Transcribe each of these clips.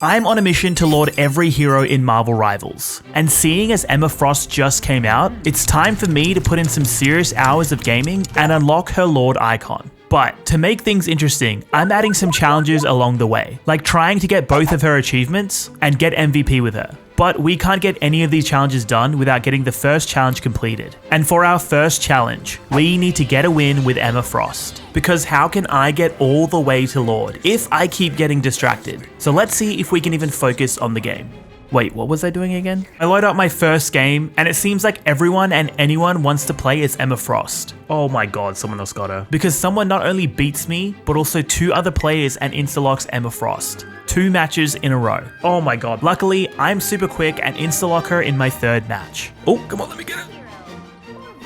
I'm on a mission to lord every hero in Marvel Rivals, and seeing as Emma Frost just came out, it's time for me to put in some serious hours of gaming and unlock her lord icon. But to make things interesting, I'm adding some challenges along the way, like trying to get both of her achievements and get MVP with her. But we can't get any of these challenges done without getting the first challenge completed. And for our first challenge, we need to get a win with Emma Frost. Because how can I get all the way to Lord if I keep getting distracted? So let's see if we can even focus on the game. Wait, what was I doing again? I load up my first game, and it seems like everyone and anyone wants to play as Emma Frost. Oh my god, someone else got her. Because someone not only beats me, but also 2 other players and insta-locks Emma Frost. 2 matches in a row. Oh my god. Luckily, I'm super quick and insta-lock her in my 3rd match. Oh, come on, let me get it.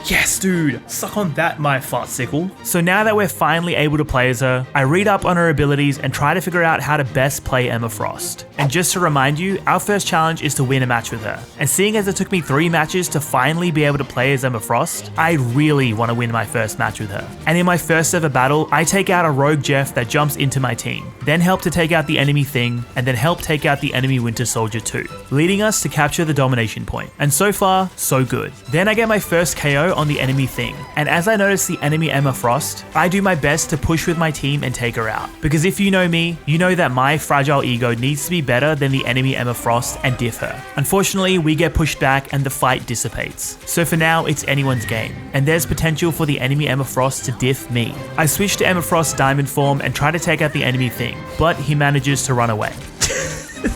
Yes, dude, suck on that, my fartsicle. So now that we're finally able to play as her, I read up on her abilities and try to figure out how to best play Emma Frost. And just to remind you, our first challenge is to win a match with her. And seeing as it took me 3 matches to finally be able to play as Emma Frost, I really want to win my first match with her. And in my first ever battle, I take out a rogue Jeff that jumps into my team, then help to take out the enemy Thing, and then help take out the enemy Winter Soldier too, leading us to capture the domination point. And so far, so good. Then I get my first KO on the enemy Thing, and as I notice the enemy Emma Frost, I do my best to push with my team and take her out. Because if you know me, you know that my fragile ego needs to be better than the enemy Emma Frost and diff her. Unfortunately, we get pushed back and the fight dissipates. So for now, it's anyone's game, and there's potential for the enemy Emma Frost to diff me. I switch to Emma Frost's diamond form and try to take out the enemy Thing, but he manages to run away.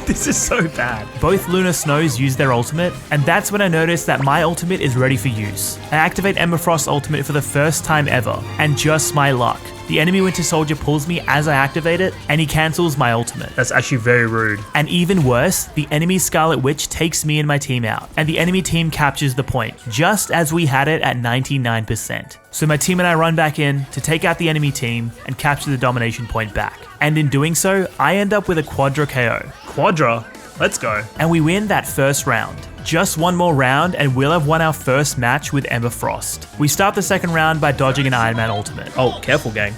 This is so bad. Both Lunar Snows use their ultimate, and that's when I notice that my ultimate is ready for use. I activate Emma Frost's ultimate for the first time ever, and just my luck, the enemy Winter Soldier pulls me as I activate it, and he cancels my ultimate. That's actually very rude. And even worse, the enemy Scarlet Witch takes me and my team out, and the enemy team captures the point, just as we had it at 99%. So my team and I run back in to take out the enemy team and capture the domination point back. And in doing so, I end up with a Quadra KO. Quadra? Let's go. And we win that first round. Just one more round and we'll have won our first match with Emma Frost. We start the second round by dodging an Iron Man ultimate. Oh, careful gang.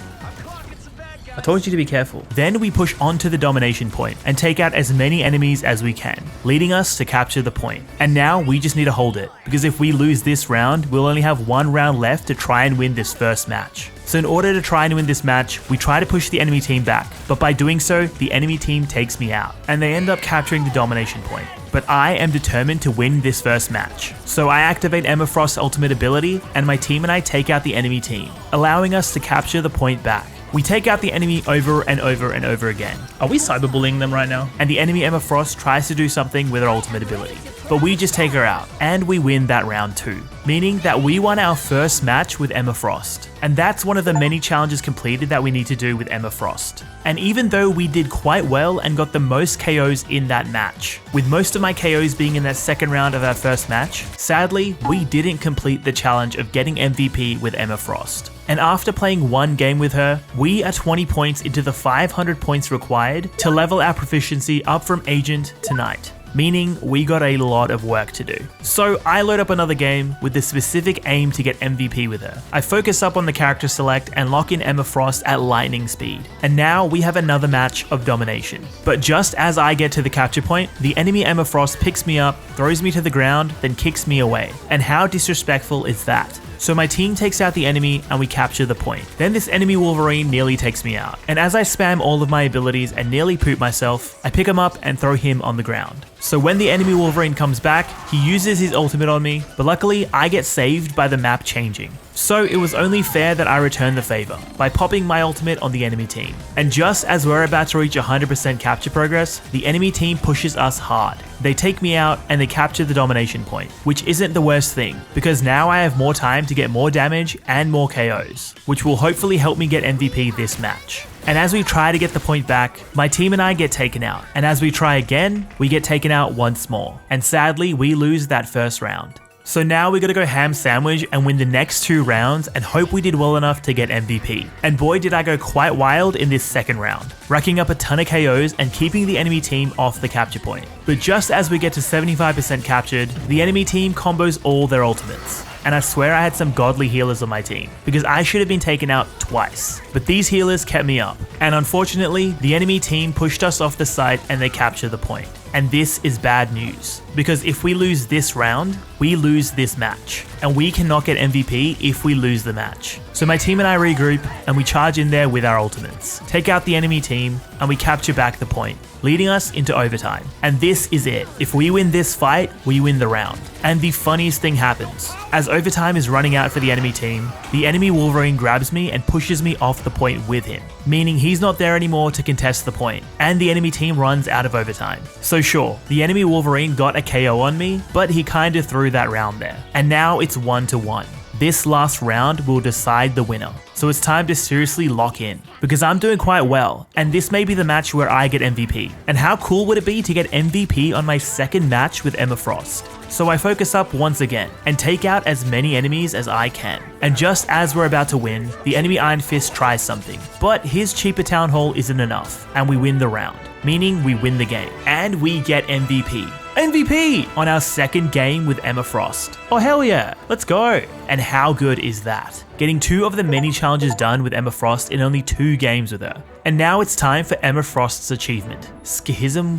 I told you to be careful. Then we push onto the domination point and take out as many enemies as we can, leading us to capture the point. And now we just need to hold it, because if we lose this round, we'll only have 1 round left to try and win this first match. So in order to try and win this match, we try to push the enemy team back, but by doing so, the enemy team takes me out, and they end up capturing the domination point. But I am determined to win this first match. So I activate Emma Frost's ultimate ability, and my team and I take out the enemy team, allowing us to capture the point back. We take out the enemy over and over and over again. Are we cyberbullying them right now? And the enemy Emma Frost tries to do something with her ultimate ability, but we just take her out, and we win that round too, meaning that we won our first match with Emma Frost. And that's one of the many challenges completed that we need to do with Emma Frost. And even though we did quite well and got the most KOs in that match, with most of my KOs being in that second round of our first match, sadly, we didn't complete the challenge of getting MVP with Emma Frost. And after playing 1 game with her, we are 20 points into the 500 points required to level our proficiency up from Agent to Knight, meaning we got a lot of work to do. So I load up another game with the specific aim to get MVP with her. I focus up on the character select and lock in Emma Frost at lightning speed. And now we have another match of domination. But just as I get to the capture point, the enemy Emma Frost picks me up, throws me to the ground, then kicks me away. And how disrespectful is that? So my team takes out the enemy and we capture the point. Then this enemy Wolverine nearly takes me out. And as I spam all of my abilities and nearly poop myself, I pick him up and throw him on the ground. So when the enemy Wolverine comes back, he uses his ultimate on me, but luckily I get saved by the map changing. So it was only fair that I return the favor by popping my ultimate on the enemy team. And just as we're about to reach 100% capture progress, the enemy team pushes us hard. They take me out and they capture the domination point, which isn't the worst thing, because now I have more time to get more damage and more KOs, which will hopefully help me get MVP this match. And as we try to get the point back, my team and I get taken out. And as we try again, we get taken out once more. And sadly, we lose that first round. So now we gotta go ham sandwich and win the next 2 rounds and hope we did well enough to get MVP. And boy did I go quite wild in this second round, racking up a ton of KOs and keeping the enemy team off the capture point. But just as we get to 75% captured, the enemy team combos all their ultimates. and I swear I had some godly healers on my team, because I should have been taken out twice. But these healers kept me up, and unfortunately, the enemy team pushed us off the site and they captured the point. And this is bad news, because if we lose this round, we lose this match, and we cannot get MVP if we lose the match. So my team and I regroup, and we charge in there with our ultimates, take out the enemy team, and we capture back the point, leading us into overtime. And this is it. If we win this fight, we win the round. And the funniest thing happens. As overtime is running out for the enemy team, the enemy Wolverine grabs me and pushes me off the point with him, meaning he's not there anymore to contest the point, and the enemy team runs out of overtime. So sure, the enemy Wolverine got a KO on me, but he kinda threw that round there. And now it's 1-1. This last round will decide the winner. So it's time to seriously lock in, because I'm doing quite well, and this may be the match where I get MVP. And how cool would it be to get MVP on my second match with Emma Frost? So I focus up once again, and take out as many enemies as I can. And just as we're about to win, the enemy Iron Fist tries something, but his cheaper Town Hall isn't enough, and we win the round, meaning we win the game, and we get MVP. MVP on our second game with Emma Frost. Oh hell yeah, let's go. And how good is that? Getting 2 of the many challenges done with Emma Frost in only 2 games with her. And now it's time for Emma Frost's achievement. Schism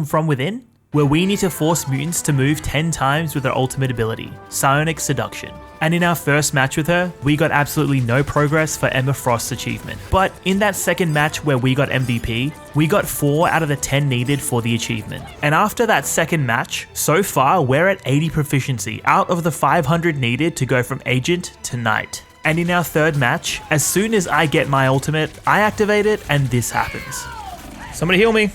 from within? Where we need to force mutants to move 10 times with their ultimate ability, Psionic Seduction. And in our first match with her, we got absolutely no progress for Emma Frost's achievement. But in that second match where we got MVP, we got 4 out of the 10 needed for the achievement. And after that second match, so far we're at 80 proficiency out of the 500 needed to go from Agent to Knight. And in our third match, as soon as I get my ultimate, I activate it and this happens. Somebody heal me.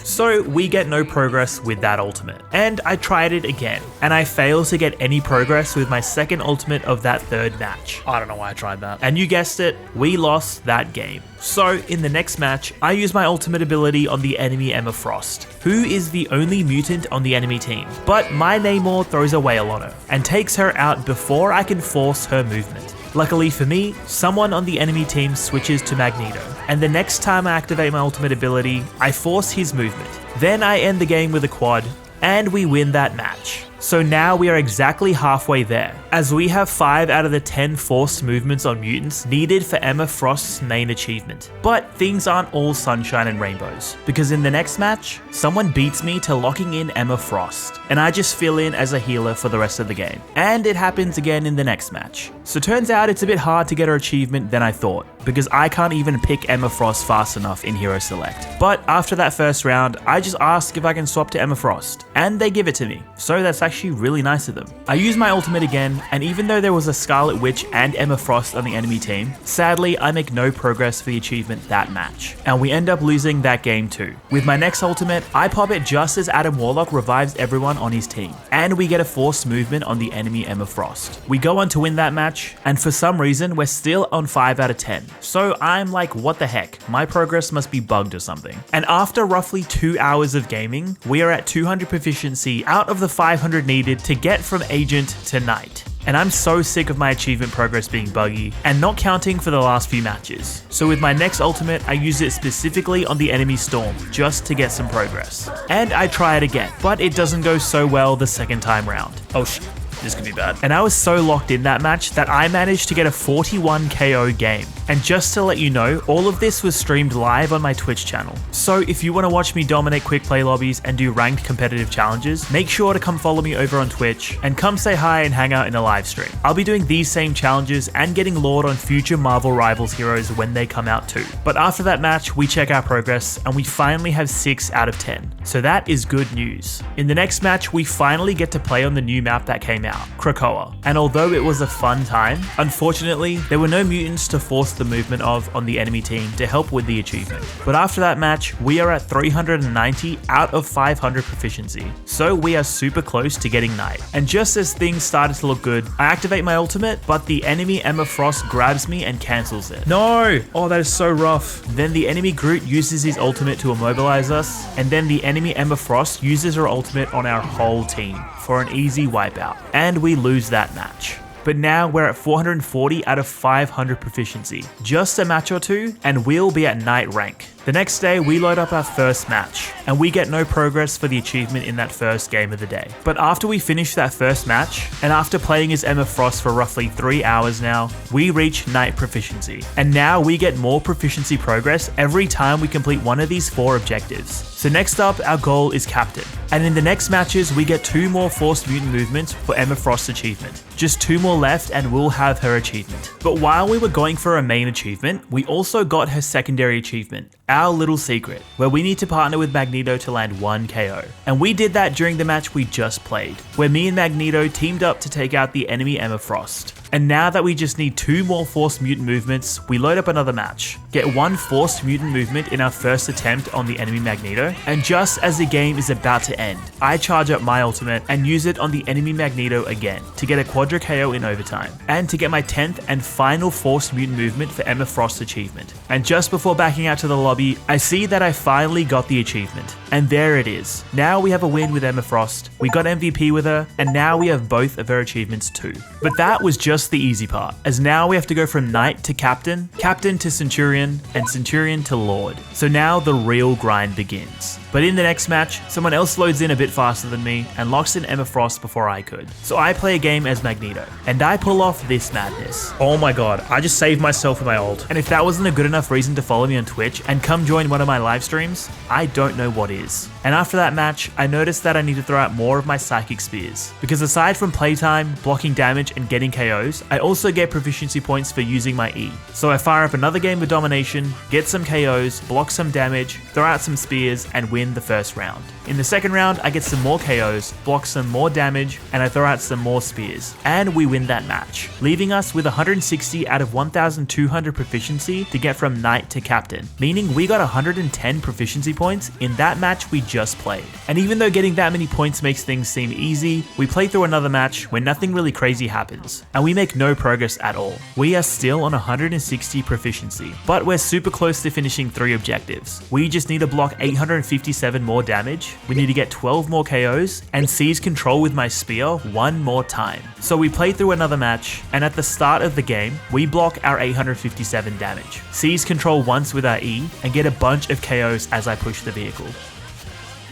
So we get no progress with that ultimate, and I tried it again, and I failed to get any progress with my second ultimate of that third match. I don't know why I tried that. And you guessed it, we lost that game. So in the next match, I use my ultimate ability on the enemy Emma Frost, who is the only mutant on the enemy team, but my Namor throws a whale on her, and takes her out before I can force her movement. Luckily for me, someone on the enemy team switches to Magneto, and the next time I activate my ultimate ability, I force his movement. Then I end the game with a quad, and we win that match. So now we are exactly halfway there, as we have 5 out of the 10 forced movements on mutants needed for Emma Frost's main achievement. But things aren't all sunshine and rainbows, because in the next match, someone beats me to locking in Emma Frost, and I just fill in as a healer for the rest of the game. And it happens again in the next match. So turns out it's a bit hard to get her achievement than I thought, because I can't even pick Emma Frost fast enough in Hero Select. But after that first round, I just ask if I can swap to Emma Frost, and they give it to me, so that's actually really nice of them. I use my ultimate again, and even though there was a Scarlet Witch and Emma Frost on the enemy team, sadly I make no progress for the achievement that match, and we end up losing that game too. With my next ultimate, I pop it just as Adam Warlock revives everyone on his team, and we get a forced movement on the enemy Emma Frost. We go on to win that match, and for some reason we're still on 5 out of 10. So I'm like, what the heck, my progress must be bugged or something. And after roughly 2 hours of gaming, we are at 200 proficiency out of the 500 needed to get from Agent to Knight. And I'm so sick of my achievement progress being buggy and not counting for the last few matches. So with my next ultimate, I use it specifically on the enemy Storm just to get some progress. And I try it again, but it doesn't go so well the second time round. Oh shit. This could be bad. And I was so locked in that match that I managed to get a 41 KO game. And just to let you know, all of this was streamed live on my Twitch channel. So if you want to watch me dominate quick play lobbies and do ranked competitive challenges, make sure to come follow me over on Twitch and come say hi and hang out in a live stream. I'll be doing these same challenges and getting Lord on future Marvel Rivals heroes when they come out too. But after that match, we check our progress and we finally have 6 out of 10. So that is good news. In the next match, we finally get to play on the new map that came out, Krakoa. And although it was a fun time, unfortunately, there were no mutants to force the movement of on the enemy team to help with the achievement. But after that match, we are at 390 out of 500 proficiency. So we are super close to getting Knight. And just as things started to look good, I activate my ultimate, but the enemy Emma Frost grabs me and cancels it. No! Oh, that is so rough. Then the enemy Groot uses his ultimate to immobilize us, and then the enemy Emma Frost uses her ultimate on our whole team for an easy wipeout. And we lose that match. But now we're at 440 out of 500 proficiency. Just a match or two, and we'll be at Knight rank. The next day, we load up our first match, and we get no progress for the achievement in that first game of the day. But after we finish that first match, and after playing as Emma Frost for roughly 3 hours now, we reach Night Proficiency. And now we get more proficiency progress every time we complete one of these 4 objectives. So next up, our goal is Captain. And in the next matches, we get 2 more Forced Mutant movements for Emma Frost's achievement. Just 2 more left and we'll have her achievement. But while we were going for a main achievement, we also got her secondary achievement, our little secret, where we need to partner with Magneto to land 1 KO. And we did that during the match we just played, where me and Magneto teamed up to take out the enemy Emma Frost. And now that we just need 2 more Forced Mutant movements, we load up another match, get 1 Forced Mutant movement in our first attempt on the enemy Magneto, and just as the game is about to end, I charge up my ultimate and use it on the enemy Magneto again to get a Quadra KO in overtime, and to get my 10th and final Forced Mutant movement for Emma Frost's achievement. And just before backing out to the lobby, I see that I finally got the achievement. And there it is. Now we have a win with Emma Frost, we got MVP with her, and now we have both of her achievements too. But that was just the easy part, as now we have to go from Knight to Captain, Captain to Centurion, and Centurion to Lord. So now the real grind begins. But in the next match, someone else loads in a bit faster than me and locks in Emma Frost before I could. So I play a game as Magneto, and I pull off this madness. Oh my god, I just saved myself with my ult. And if that wasn't a good enough reason to follow me on Twitch and come join one of my live streams, I don't know what is. And after that match, I noticed that I need to throw out more of my Psychic Spears, because aside from playtime, blocking damage, and getting KOs, I also get proficiency points for using my E. So I fire up another game of domination, get some KOs, block some damage, throw out some spears, and win the first round. In the second round, I get some more KOs, block some more damage, and I throw out some more spears. And we win that match, leaving us with 160 out of 1,200 proficiency to get from Knight to Captain, meaning we got 110 proficiency points in that match we just played. And even though getting that many points makes things seem easy, we play through another match where nothing really crazy happens, and we make no progress at all. We are still on 160 proficiency, but we're super close to finishing 3 objectives. We just need to block 857 more damage, we need to get 12 more KOs, and seize control with my spear 1 more time. So we play through another match, and at the start of the game, we block our 857 damage, seize control once with our E, and get a bunch of KOs as I push the vehicle.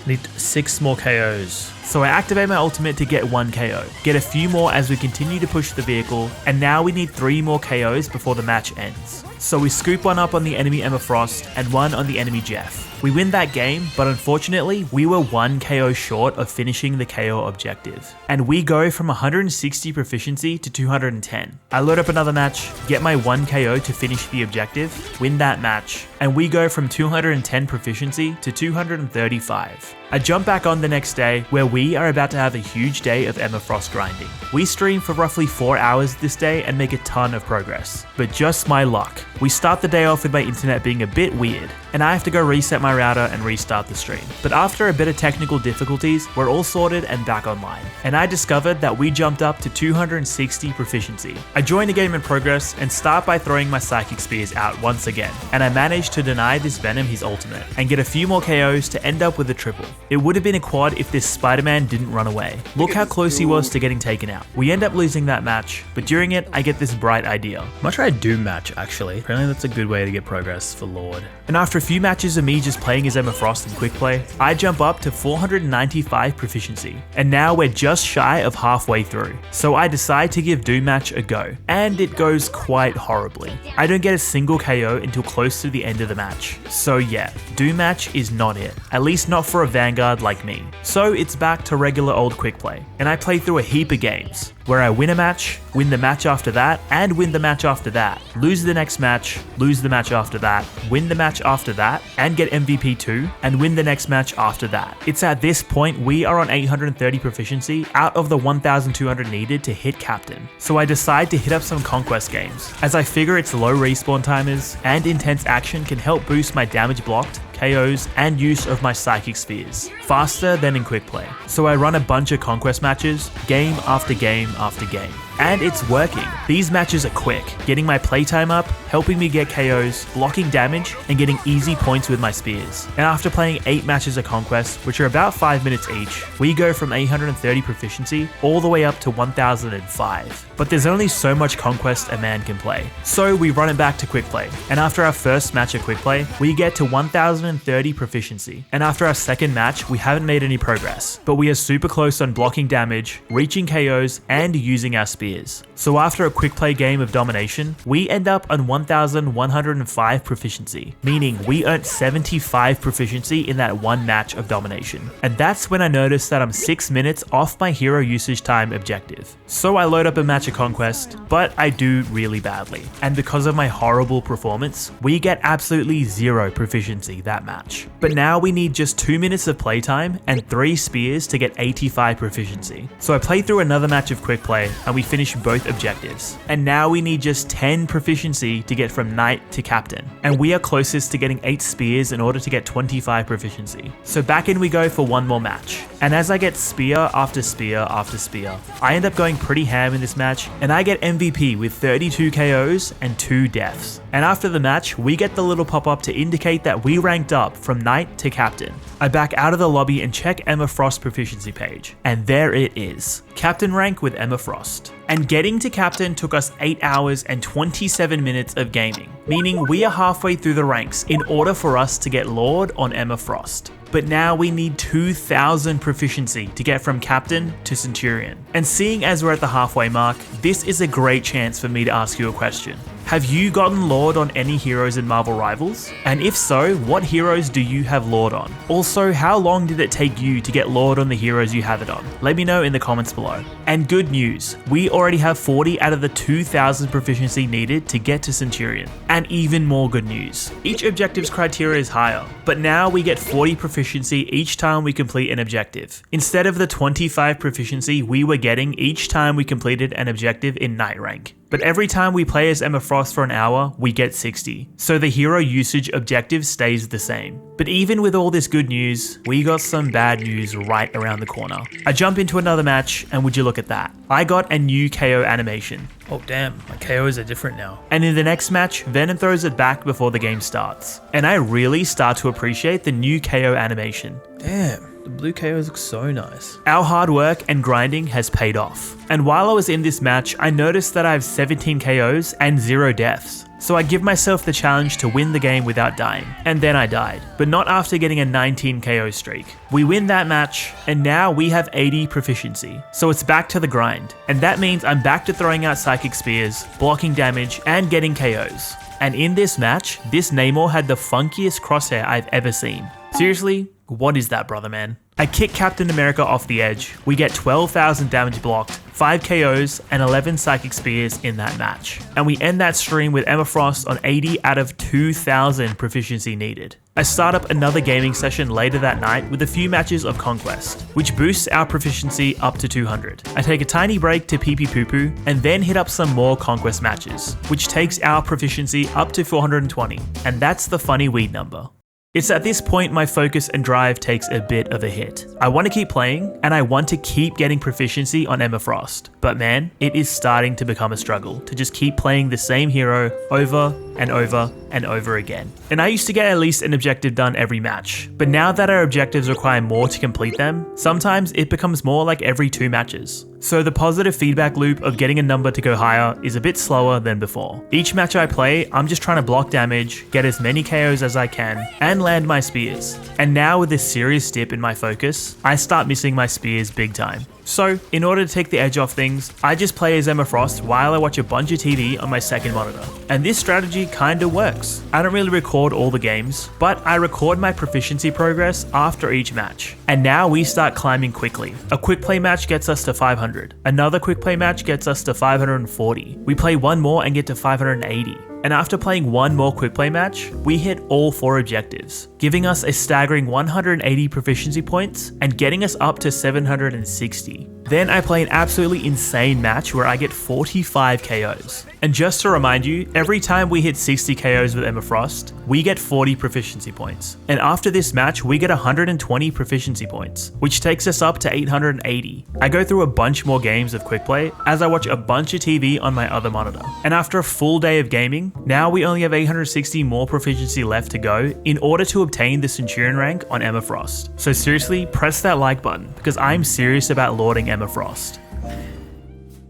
Need 6 more KOs. So I activate my ultimate to get 1 KO, get a few more as we continue to push the vehicle, and now we need 3 more KOs before the match ends. So we scoop 1 up on the enemy Emma Frost and 1 on the enemy Jeff. We win that game, but unfortunately, we were 1 KO short of finishing the KO objective. And we go from 160 proficiency to 210. I load up another match, get my 1 KO to finish the objective, win that match, and we go from 210 proficiency to 235. I jump back on the next day, where we are about to have a huge day of Emma Frost grinding. We stream for roughly 4 hours this day and make a ton of progress. But just my luck, we start the day off with my internet being a bit weird, and I have to go reset my router and restart the stream. But after a bit of technical difficulties, we're all sorted and back online. And I discovered that we jumped up to 260 proficiency. I join a game in progress and start by throwing my Psychic Spears out once again, and I managed to deny this Venom his ultimate, and get a few more KOs to end up with a triple. It would have been a quad if this Spider-Man didn't run away. Look how close he was to getting taken out. We end up losing that match, but during it, I get this bright idea. I'm gonna try a Doom match, actually. Apparently that's a good way to get progress for Lord. And after a few matches of me just playing as Emma Frost in quick play, I jump up to 495 proficiency. And now we're just shy of halfway through. So I decide to give Doom match a go. And it goes quite horribly. I don't get a single KO until close to the end of the match. So yeah, Doom match is not it. At least not for a Vanguard like me. So it's back to regular old quick play. And I play through a heap of games, where I win a match, win the match after that, and win the match after that, lose the next match, lose the match after that, win the match after that, and get MVP too, and win the next match after that. It's at this point we are on 830 proficiency out of the 1,200 needed to hit Captain. So I decide to hit up some Conquest games, as I figure its low respawn timers and intense action can help boost my damage blocked, KOs, and use of my Psychic Spheres, faster than in quick play. So I run a bunch of Conquest matches, game after game after game. And it's working. These matches are quick, getting my playtime up, helping me get KOs, blocking damage, and getting easy points with my spears. And after playing 8 matches of Conquest, which are about 5 minutes each, we go from 830 proficiency all the way up to 1005. But there's only so much Conquest a man can play. So we run it back to quick play. And after our first match of quick play, we get to 1030 proficiency. And after our second match, we haven't made any progress, but we are super close on blocking damage, reaching KOs, and using our spears. So after a quick play game of domination, we end up on 1105 proficiency, meaning we earned 75 proficiency in that one match of domination. And that's when I noticed that I'm 6 minutes off my hero usage time objective. So I load up a match of Conquest, but I do really badly. And because of my horrible performance, we get absolutely 0 proficiency that match. But now we need just 2 minutes of playtime and 3 spears to get 85 proficiency. So I play through another match of quick play and we finish both objectives. And now we need just 10 proficiency to get from knight to captain. And we are closest to getting 8 spears in order to get 25 proficiency. So back in we go for one more match. And as I get spear after spear after spear, I end up going pretty ham in this match and I get MVP with 32 KOs and 2 deaths. And after the match, we get the little pop-up to indicate that we ranked up from knight to captain. I back out of the lobby and check Emma Frost's proficiency page. And there it is. Captain rank with Emma Frost. And getting to captain took us 8 hours and 27 minutes of gaming, meaning we are halfway through the ranks in order for us to get Lord on Emma Frost. But now we need 2000 proficiency to get from captain to Centurion. And seeing as we're at the halfway mark, this is a great chance for me to ask you a question. Have you gotten Lord on any heroes in Marvel Rivals? And if so, what heroes do you have Lord on? Also, how long did it take you to get Lord on the heroes you have it on? Let me know in the comments below. And good news, we already have 40 out of the 2000 proficiency needed to get to Centurion. And even more good news, each objective's criteria is higher, but now we get 40 proficiency each time we complete an objective, instead of the 25 proficiency we were getting each time we completed an objective in Knight rank. But every time we play as Emma Frost for an hour, we get 60. So the hero usage objective stays the same. But even with all this good news, we got some bad news right around the corner. I jump into another match, and would you look at that? I got a new KO animation. Oh damn, my KOs are different now. And in the next match, Venom throws it back before the game starts. And I really start to appreciate the new KO animation. Damn. The blue KOs look so nice. Our hard work and grinding has paid off. And while I was in this match, I noticed that I have 17 KOs and 0 deaths. So I give myself the challenge to win the game without dying. And then I died, but not after getting a 19 KO streak. We win that match, and now we have 80 proficiency. So it's back to the grind. And that means I'm back to throwing out psychic spears, blocking damage, and getting KOs. And in this match, this Namor had the funkiest crosshair I've ever seen. Seriously? What is that, brother man? I kick Captain America off the edge, we get 12,000 damage blocked, 5 KOs, and 11 psychic spears in that match. And we end that stream with Emma Frost on 80 out of 2000 proficiency needed. I start up another gaming session later that night with a few matches of Conquest, which boosts our proficiency up to 200. I take a tiny break to pee pee poo poo, and then hit up some more Conquest matches, which takes our proficiency up to 420, and that's the funny weed number. It's at this point my focus and drive takes a bit of a hit. I want to keep playing, and I want to keep getting proficiency on Emma Frost. But man, it is starting to become a struggle to just keep playing the same hero over and over and over again. And I used to get at least an objective done every match, but now that our objectives require more to complete them, sometimes it becomes more like every 2 matches. So the positive feedback loop of getting a number to go higher is a bit slower than before. Each match I play, I'm just trying to block damage, get as many KOs as I can, and land my spears. And now with this serious dip in my focus, I start missing my spears big time. So, in order to take the edge off things, I just play as Emma Frost while I watch a bunch of TV on my second monitor. And this strategy kinda works. I don't really record all the games, but I record my proficiency progress after each match. And now we start climbing quickly. A quick play match gets us to 500. Another quick play match gets us to 540. We play one more and get to 580. And after playing one more quick play match, we hit all 4 objectives, giving us a staggering 180 proficiency points and getting us up to 760. Then I play an absolutely insane match where I get 45 KOs. And just to remind you, every time we hit 60 KOs with Emma Frost, we get 40 proficiency points. And after this match, we get 120 proficiency points, which takes us up to 880. I go through a bunch more games of quick play as I watch a bunch of TV on my other monitor. And after a full day of gaming, now we only have 860 more proficiency left to go in order to obtain the Centurion rank on Emma Frost. So seriously, press that like button because I'm serious about lording Emma Frost.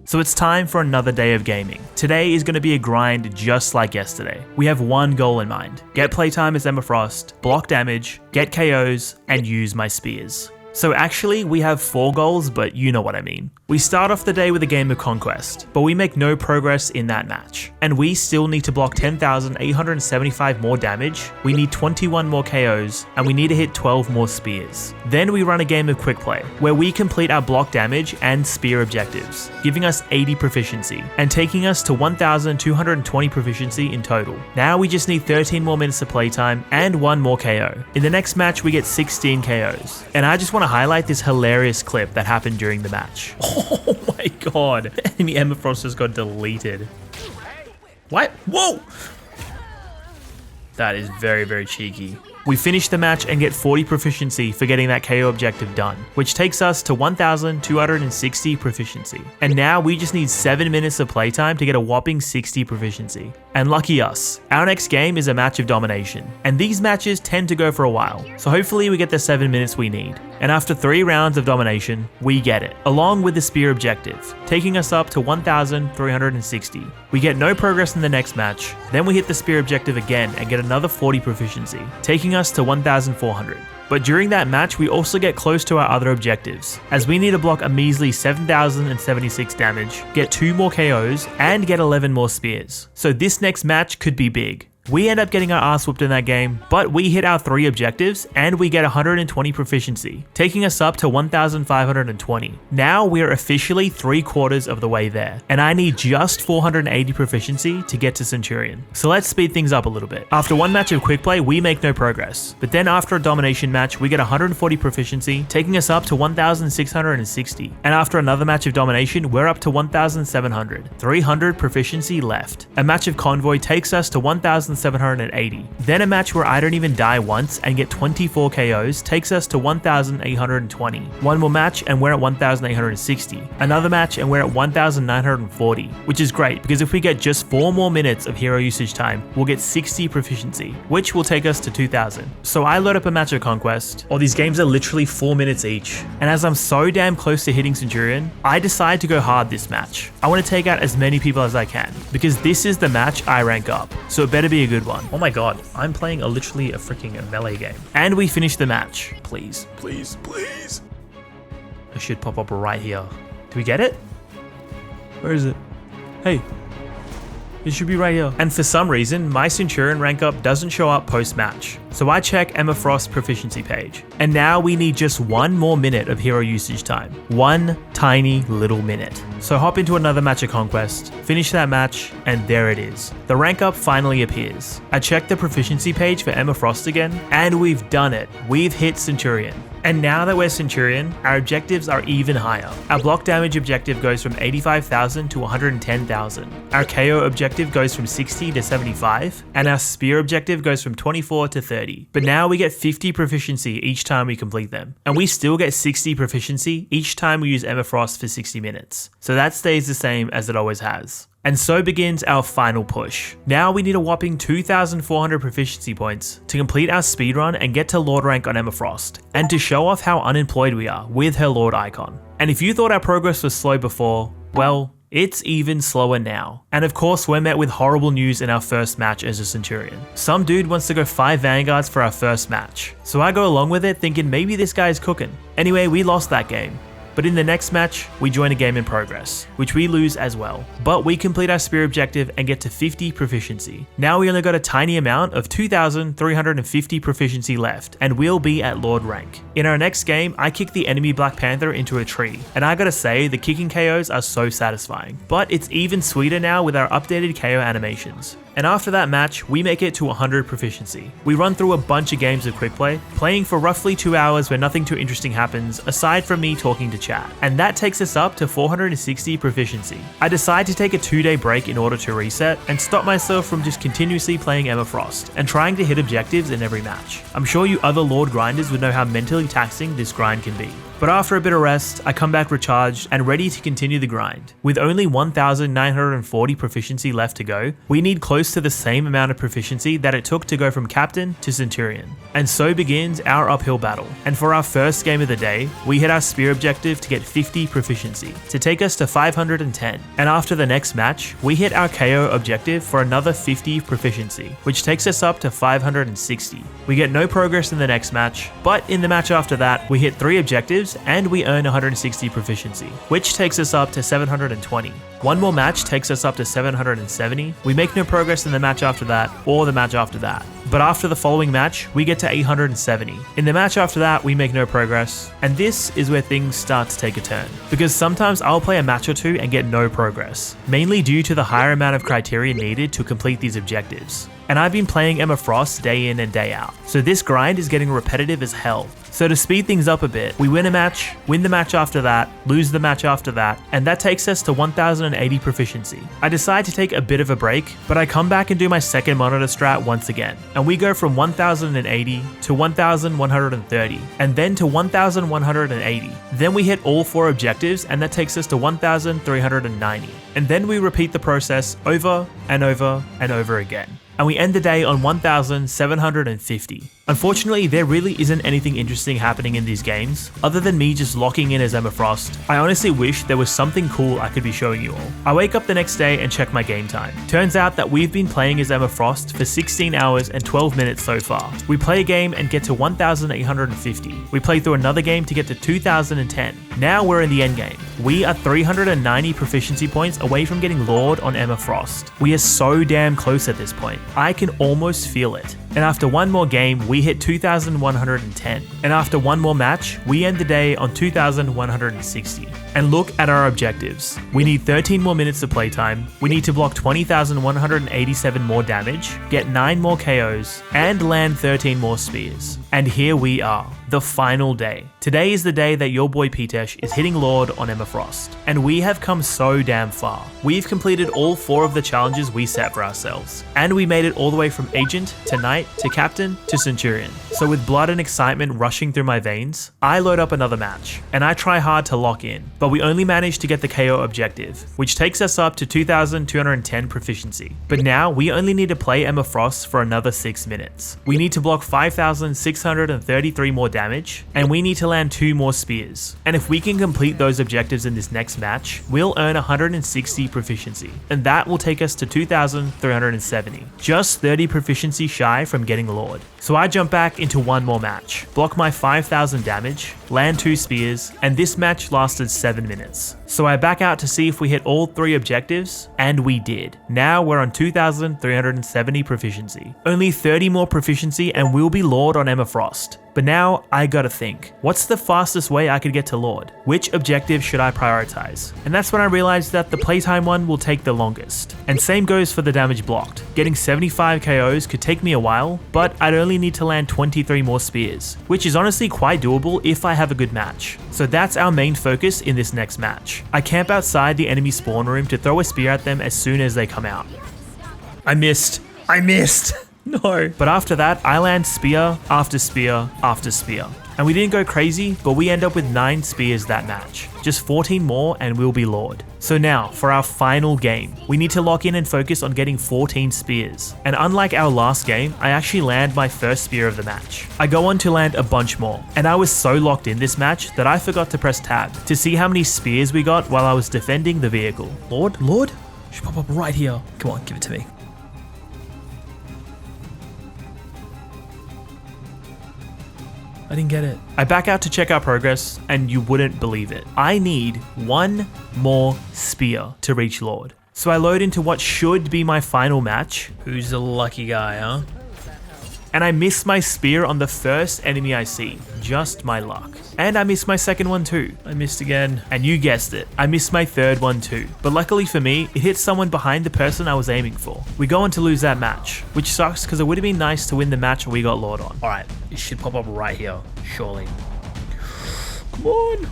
So it's time for another day of gaming. Today is going to be a grind just like yesterday. We have one goal in mind: get playtime as Emma Frost, block damage, get KOs, and use my spears. So actually, we have 4 goals, but you know what I mean. We start off the day with a game of Conquest, but we make no progress in that match. And we still need to block 10,875 more damage, we need 21 more KOs, and we need to hit 12 more spears. Then we run a game of Quick Play, where we complete our block damage and spear objectives, giving us 80 proficiency, and taking us to 1,220 proficiency in total. Now we just need 13 more minutes of playtime and 1 more KO. In the next match, we get 16 KOs. And I just want to highlight this hilarious clip that happened during the match. Oh my god, enemy Emma Frost just got deleted. What? Whoa! That is very, very cheeky. We finish the match and get 40 proficiency for getting that KO objective done, which takes us to 1,260 proficiency. And now we just need 7 minutes of playtime to get a whopping 60 proficiency. And lucky us, our next game is a match of domination. And these matches tend to go for a while, so hopefully we get the 7 minutes we need. And after 3 rounds of domination, we get it, along with the spear objective, taking us up to 1,360. We get no progress in the next match, then we hit the spear objective again and get another 40 proficiency, taking us to 1,400. But during that match, we also get close to our other objectives, as we need to block a measly 7,076 damage, get 2 more KOs, and get 11 more spears. So this next match could be big. We end up getting our ass whooped in that game, but we hit our 3 objectives and we get 120 proficiency, taking us up to 1,520. Now we are officially 3/4 of the way there, and I need just 480 proficiency to get to Centurion. So let's speed things up a little bit. After 1 match of quick play, we make no progress, but then after a domination match, we get 140 proficiency, taking us up to 1,660. And after another match of domination, we're up to 1,700. 300 proficiency left. A match of convoy takes us to 1,780. Then a match where I don't even die once and get 24 KOs takes us to 1,820. One more match and we're at 1,860. Another match and we're at 1,940, which is great because if we get just 4 more minutes of hero usage time, we'll get 60 proficiency, which will take us to 2,000. So I load up a match of Conquest. All these games are literally 4 minutes each. And as I'm so damn close to hitting Centurion, I decide to go hard this match. I want to take out as many people as I can because this is the match I rank up. So it better be a good one. Oh my god, I'm playing literally a freaking melee game. And we finish the match. Please, please, please. It should pop up right here. Do we get it? Where is it? Hey. It should be right here. And for some reason, my Centurion rank up doesn't show up post-match. So I check Emma Frost's proficiency page. And now we need just 1 more minute of hero usage time. 1 tiny little minute. So hop into another match of Conquest, finish that match, and there it is. The rank up finally appears. I check the proficiency page for Emma Frost again, and we've done it. We've hit Centurion. And now that we're Centurion, our objectives are even higher. Our block damage objective goes from 85,000 to 110,000. Our KO objective goes from 60 to 75, and our spear objective goes from 24 to 30. But now we get 50 proficiency each time we complete them. And we still get 60 proficiency each time we use Emma Frost for 60 minutes. So that stays the same as it always has. And so begins our final push. Now we need a whopping 2,400 proficiency points to complete our speedrun and get to Lord rank on Emma Frost, and to show off how unemployed we are with her Lord icon. And if you thought our progress was slow before, well, it's even slower now. And of course, we're met with horrible news in our first match as a Centurion. Some dude wants to go 5 Vanguards for our first match. So I go along with it thinking maybe this guy's cooking. Anyway, we lost that game. But in the next match, we join a game in progress, which we lose as well. But we complete our spear objective and get to 50 proficiency. Now we only got a tiny amount of 2,350 proficiency left, and we'll be at Lord rank. In our next game, I kick the enemy Black Panther into a tree, and I gotta say, the kicking KOs are so satisfying. But it's even sweeter now with our updated KO animations. and after that match, we make it to 100 proficiency. We run through a bunch of games of quick play, playing for roughly 2 hours where nothing too interesting happens aside from me talking to chat, and that takes us up to 460 proficiency. I decide to take a 2-day break in order to reset and stop myself from just continuously playing Emma Frost and trying to hit objectives in every match. I'm sure you other Lord grinders would know how mentally taxing this grind can be. But after a bit of rest, I come back recharged and ready to continue the grind. With only 1,940 proficiency left to go, we need close to the same amount of proficiency that it took to go from Captain to Centurion. And so begins our uphill battle. And for our first game of the day, we hit our spear objective to get 50 proficiency, to take us to 510. And after the next match, we hit our KO objective for another 50 proficiency, which takes us up to 560. We get no progress in the next match, but in the match after that, we hit 3 objectives and we earn 160 proficiency, which takes us up to 720. One more match takes us up to 770. We make no progress in the match after that or the match after that. But after the following match, we get to 870. In the match after that, we make no progress. And this is where things start to take a turn. Because sometimes I'll play a match or two and get no progress, mainly due to the higher amount of criteria needed to complete these objectives. And I've been playing Emma Frost day in and day out, so this grind is getting repetitive as hell. So to speed things up a bit, we win a match, win the match after that, lose the match after that, and that takes us to 1080 proficiency. I decide to take a bit of a break, but I come back and do my second monitor strat once again, and we go from 1080 to 1130, and then to 1180. Then we hit all 4 objectives, and that takes us to 1390. And then we repeat the process over and over and over again. And we end the day on 1,750. Unfortunately, there really isn't anything interesting happening in these games, other than me just locking in as Emma Frost. I honestly wish there was something cool I could be showing you all. I wake up the next day and check my game time. Turns out that we've been playing as Emma Frost for 16 hours and 12 minutes so far. We play a game and get to 1,850. We play through another game to get to 2,010. Now we're in the end game. We are 390 proficiency points away from getting Lord on Emma Frost. We are so damn close at this point. I can almost feel it. And after one more game, we hit 2,110. And after one more match, we end the day on 2,160. And look at our objectives. We need 13 more minutes of playtime, we need to block 20,187 more damage, get 9 more KOs, and land 13 more spears. And here we are, the final day. Today is the day that your boy Pitesh is hitting Lord on Emma Frost. And we have come so damn far. We've completed all 4 of the challenges we set for ourselves. And we made it all the way from Agent to Knight to Captain to Centurion. So with blood and excitement rushing through my veins, I load up another match. And I try hard to lock in. But we only managed to get the KO objective, which takes us up to 2,210 proficiency. But now we only need to play Emma Frost for another 6 minutes. We need to block 5,633 more damage, and we need to land 2 more spears. And if we can complete those objectives in this next match, we'll earn 160 proficiency, and that will take us to 2,370, just 30 proficiency shy from getting Lord. So I jump back into one more match, block my 5,000 damage, land 2 spears, and this match lasted 7 minutes. So I back out to see if we hit all 3 objectives, and we did. Now we're on 2,370 proficiency. Only 30 more proficiency and we'll be Lord on Emma Frost. But now I gotta think, what's the fastest way I could get to Lord? Which objective should I prioritize? And that's when I realized that the playtime one will take the longest. And same goes for the damage blocked. Getting 75 KOs could take me a while, but I'd only need to land 23 more spears, which is honestly quite doable if I have a good match. So that's our main focus in this next match. I camp outside the enemy spawn room to throw a spear at them as soon as they come out. I missed. No. But after that, I land spear after spear after spear. And we didn't go crazy, but we end up with 9 spears that match. Just 14 more and we'll be Lord. So now, for our final game, we need to lock in and focus on getting 14 spears. And unlike our last game, I actually land my first spear of the match. I go on to land a bunch more, and I was so locked in this match that I forgot to press tab to see how many spears we got while I was defending the vehicle. Lord? Should pop up right here. Come on, give it to me. I didn't get it. I back out to check our progress, and you wouldn't believe it. I need 1 more spear to reach Lord. So I load into what should be my final match. Who's the lucky guy, huh? And I miss my spear on the first enemy I see. Just my luck. And I missed my second one too. I missed again. And you guessed it, I missed my third one too. But luckily for me, it hit someone behind the person I was aiming for. We go on to lose that match, which sucks because it would have been nice to win the match we got lured on. Alright, it should pop up right here, surely. Come on.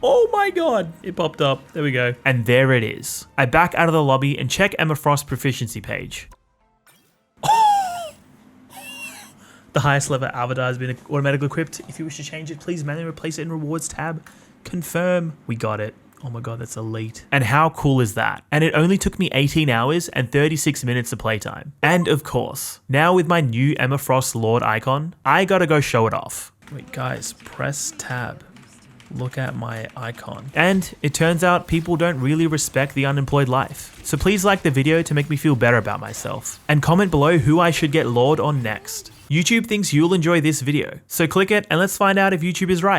Oh my god, it popped up. There we go. And there it is. I back out of the lobby and check Emma Frost's proficiency page. The highest level avatar has been automatically equipped. If you wish to change it, please manually replace it in rewards tab. Confirm. We got it. Oh my god, that's elite. And how cool is that? And it only took me 18 hours and 36 minutes of playtime. And of course, now with my new Emma Frost Lord icon, I gotta go show it off. Wait guys, press tab. Look at my icon. And it turns out people don't really respect the unemployed life. So please like the video to make me feel better about myself. And comment below who I should get Lord on next. YouTube thinks you'll enjoy this video, so click it and let's find out if YouTube is right.